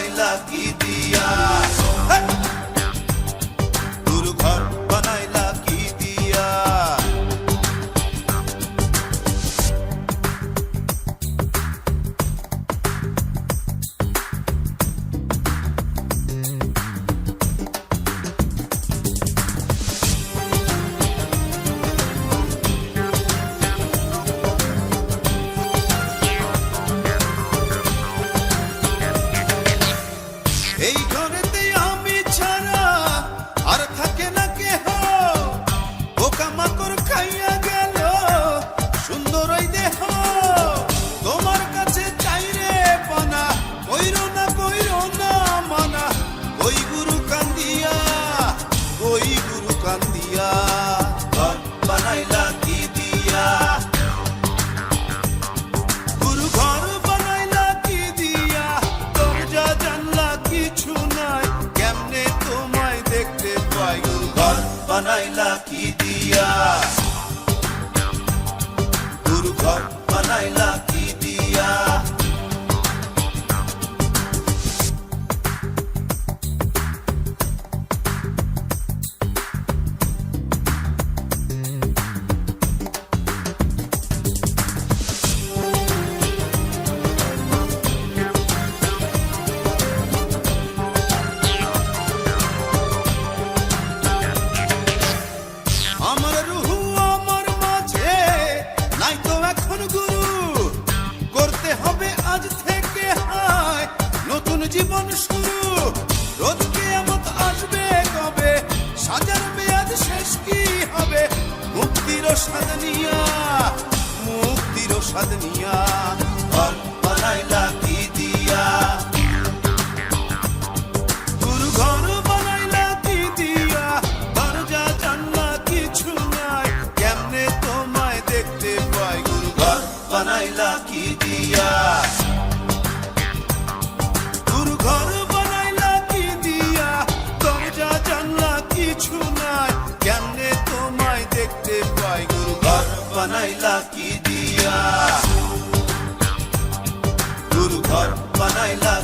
বানাইলা কি দিয়া, গুরু ঘর বানাইলা কি দিয়া। এই ঘরেতে আমি ছাড়া আর থাকে না কেহ, পোকামাকড় খাইয়া গেল সুন্দর ওই দেহ। তোমার কাছে চাই রে পানা, কইরো না মানা, ওই গুরু কান্দিয়া, ওই গুরু কান্দিয়া। ঘর বানাইলা কি দিয়া, গুরু ঘর বানাইলা কি দিয়া। দরজা জানলা কিছু নাই, কেমনে তোমায় দেখতে পাই। গুরু ঘর বানাইলা কি দিয়া, গুরু ঘর বানাইলা কি দিয়া। আমার রুহু আমার মাঝে নাই তো এখন গুরু, করতে হবে আজ থেকে হায় নতুন জীবন শুরু। রোজ কিয়ামত আসবে কবে, সাজার মেয়াদ শেষ কি হবে। মুক্তির স্বাদ নিয়া, মুক্তির স্বাদ নিয়া। ঘর বানাইলা কি দিয়া, গুরু ঘর বানাইলা কি দিয়া। দরজা জানলা কিছু নাই, কেমনে তোমায় দেখতে পাই। গুরু ঘর বানাইলা কি দিয়া, গুরু ঘর বানাইলা কি দিয়া। দরজা জানলা কিছু নাই, কেমনে তোমায় দেখতে পাই। গুরু ঘর বানাইলা কি দিয়া, গুরু ঘর বানাইলা